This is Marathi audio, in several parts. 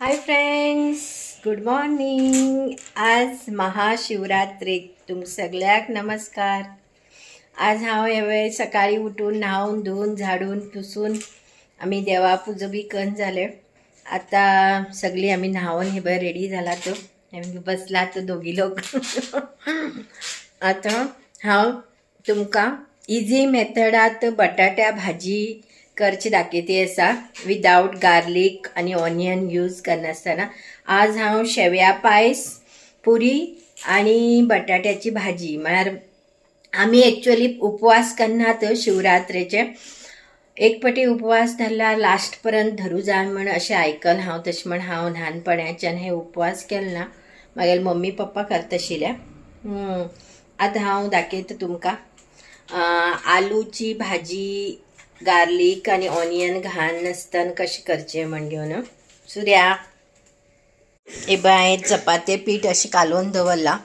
Hi friends, good morning. आज महाशिवरात्रीक तुमक सगळ्याक नमस्कार. आज हांव हे वेळ सकाळी उठून न्हावून धुवून झाडून पुसून आम्ही देवा पुजो बी करून जाले. आता सगळी आम्ही न्हावून हे बरं रेडी झाला तो आम्ही बसला तो दोघी लोक. आता हांव तुमकां इजी मेथडात बटाट्या भाजी करची दाखयती आसा विदाउट गार्लिक आणि ऑनियन यूज करनासतना. आज हांव शेवया पायस, पुरी आणि बटाट्याची भाजी म्हळ्यार आमी एक्चुअली उपवास करनात शिवरात्रेचे. एक पटी उपवास धरला लास्ट पर्यंत धरू जाय म्हण अशें आयकलां हांव. तशें म्हण हांव ल्हानपणाच्यान हे उपवास केले ना. म्हागेले मम्मी पप्पा करता आशिल्ले. आतां हांव दाखयता तुमकां आलूची भाजी गार्लिक आणि ऑनियन घालून नासतना कशें करचें म्हण घेवन. सुर्या हे बाय चपाते पीठ अशें कालोवन दवरला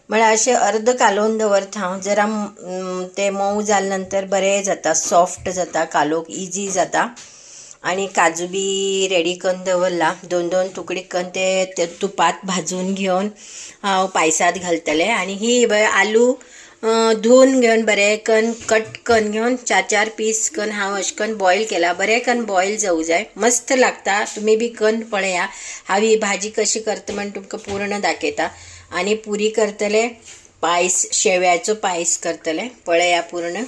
म्हळ्यार अशें अर्द कालोवन दवरता हांव. जरा ते मऊ जाले नंतर बरें जाता, सॉफ्ट जाता, कालोवंक इजी जाता. आणि काजू बी रेडी करून दवरला. दोन दोन तुकडे करून ते तुपात भाजून घेवन हांव पायसात घालतलें. आणि ही आलू धुवन घेवन बरें करून कट करून घेवन चार चार पीस करून हांव अशें करून बॉयल केला. बरें करून बॉयल जावं जाय, मस्त लागता. तुमी बी करून पळया. हांव ही भाजी कशी करता म्हण तुमकां पूर्ण दाखयता. आणि पुरी करतले, पायस शेव्याचो पायस करतले. पळया पूर्ण.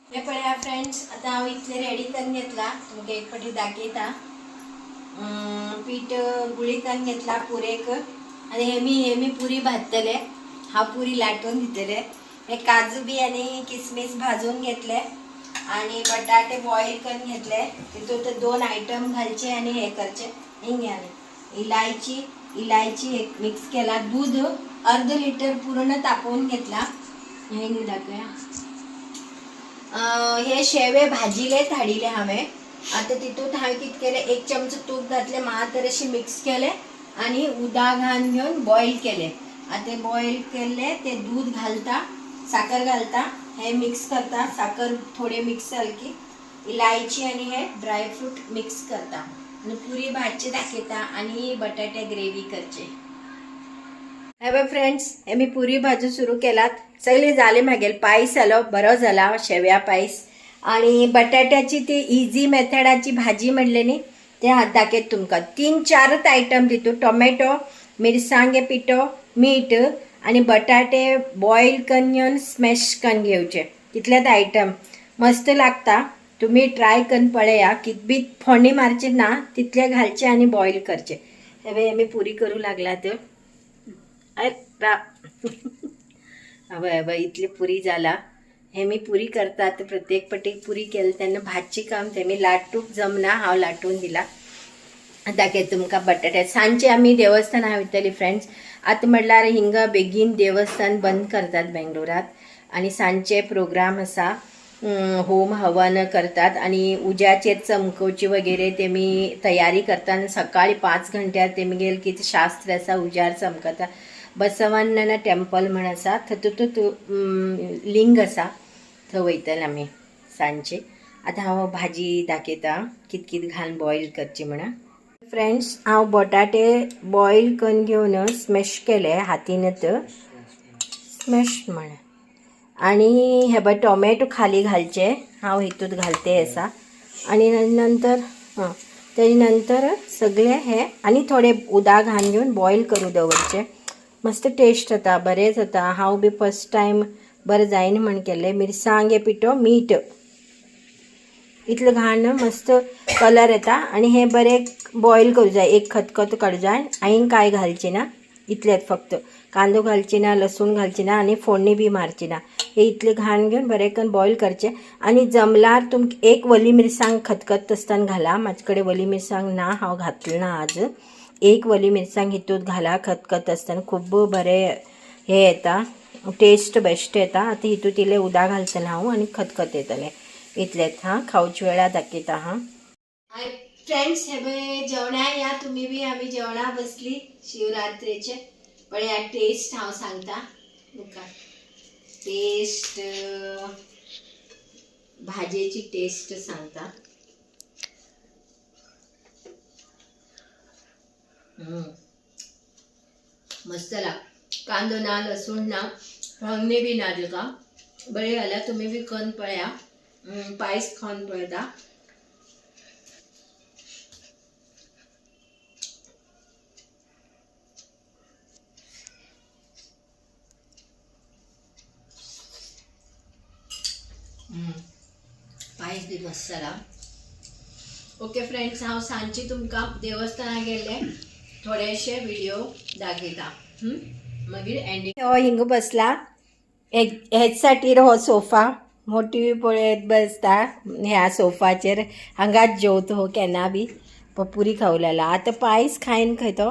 हे पळया फ्रेंड्स, आता हांव इतले रेडी करून घेतला. तुमकां एक फावटी दाखयता. पीठ गुळी करून घेतला पुरेक. आणि हेमी पुरी भाजतले. हांव पुरी लाटून दितले. हे काजू बी आणि किसमिस भाजून घेतले आणि बटाटे बॉईल करून घेतले. तितून दोन आयटम घालचे आणि हे करचे. हिंग आणि इलायची एक मिक्स केला. दूध अर्ध लिटर पूर्ण तापवून घेतला. हे दाखवूया. हे शेवे भाजीले धाडिले हांवें. आता तितून हांवें कितें केलें, एक चमचो तूप घातले, मातर अशें मिक्स केले आणि उदक घालून घेवन बॉईल केले. आता बॉईल केले ते दूध घालता, साखर घालता, हे मिक्स करता. साखर थोडे मिक्स जाले की इलायची आणि हे ड्रायफ्रूट मिक्स करता आणि पुरी भाजची दाखयता आणि बटाटे ग्रेव्ही करचे. हे बघ फ्रेंड्स, हे मी पुरी भाजू सुरू केलात. सगळे झाले. म्हागेले पायस जालो, बरो जाला शेव्या पायस. आणि बटाट्याची ती इजी मेथडाची भाजी म्हणले न्ही, ते हात दाखयत तुमकां. 3-4 आयटम तितून टोमॅटो, मिरसांगे पिठो, मीठ आणि बटाटे बॉईल करून घेवन स्मॅश करून घेवचे. तितलेच आयटम मस्त लागता. तुम्ही ट्राय करून पळया. कित बी फोडणी मारचे ना, तितले घालचे आणि बॉईल करचे. हे मी पुरी करू लागलात. हवय इतली पुरी जाला. हे मी पुरी करतात. प्रत्येक पटीक पुरी केली त्यांना भाजची काम ते मी लाटूक जमना, हांव लाटून दिला. दाखय तुमकां बटाटे. सांजचे आमी देवस्थानां वयतली फ्रेंड्स. आतां म्हणल्यार हिंगा बेगीन देवस्थान बंद करतात बेंगलोरात. आणि सांजचे प्रोग्राम आसा, होम हवन करतात आणि उज्याचेर चमकोवची वगैरे ते मी तयारी करतात. सकाळी 5 घंट्यार तेमी गेल कितें शास्त्र आसा, उजार चमकता. बसवण्ण टेम्पल म्हण आसा, थंय लिंग आसा, थंय वयतले आमी सांजचे. आतां हांव भाजी दाखयता कित कित घालून बॉईल करची म्हणून. फ्रेंड्स, हांव बटाटे बॉईल करून घेवन स्मॅश केले हातीनच, स्मॅश म्हण. आणि हे बघ टोमॅटो खाली घालचे, हांव हितूंत घालते आसा. आणि नंतर तेजे नंतर सगळे हे आणि थोडे उदक घालून घेवन बॉईल करू दवरचे. मस्त टेस्ट जाता, बरें जाता. हांव बी फर्स्ट टायम बरें जायना म्हण केले. मिरसांगे पिठो, मीठ इतलें घालून मस्त कलर येता. आणि हे बरें बॉईल करूं जाय, एक खतखत काडूं जाय. आनीक कांय घालची ना, इतलेंच फक्त. कांदो घालची ना, लसूण घालची ना आणि फोडणी बी मारची ना. हे इतले घालून घेवन बरें करून बॉईल करचे. आणि जमल्यार तुमकां एक वली मिरसांग खतखत आसतना घाला. म्हाजे कडेन वली मिरसांग ना, हांव घातली ना आज. एक वली मिरसांग हितूंत घाला खतखत आसतना. खूब बरें हे येता, टेस्ट बेस्ट येता. आतां हितूंत इल्लें उदक घालतलें हांव आणि खतखत येतलें. इतलेंच. खावचे वेळा दाखयता. फ्रेंड्स, हे जेवणा या तुम्ही बी. आम्ही जेवणा बसली शिवरात्रेचे. पण या टेस्ट हांव सांगता तुमकां. टेस्ट भाजेची टेस्ट सांगता. मस्त लाग कांदो ना लसूण ना हळणी बी ना तुका बरे घाला तुम्ही बी खन पळया पायस खावन पळयता पायस बी मस्त जाला ओके फ्रेंड्स हांव सांजची तुमकां देवस्थाना गेले थोडेशे व्हिडिओ दाखयता मागीर एंडिंग हो हिंग बसला हेच साठी हो सोफा हो टी व्ही पळयत बसता ह्या सोफाचेर हांगाच जेवतो हो केन्ना बी पुरी खावलेला आतां पायस खायन खंय तो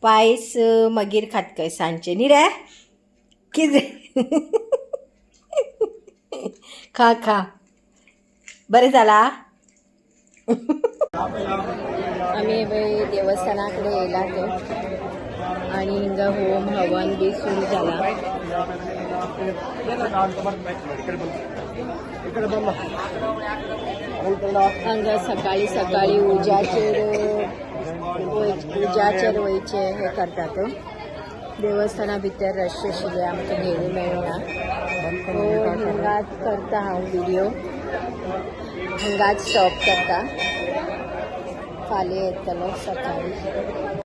पायस मागीर खात खंय सांजचे न्ही रे कितें खा खा बरें जाला आम्ही देवस्थाना कडेन येयला ते आणि हिंगा होम हवन बी सुरू जाला हांगा सकाळी सकाळी उज्याचेर वयचे हे करतात देवस्थाना भितर रश आशिल्ले आमकां घेवूं मेळना सो हिंगाच करता हांव व्हिडिओ हिंगाच स्टॉप करता फाल्यां येतलो सकाळी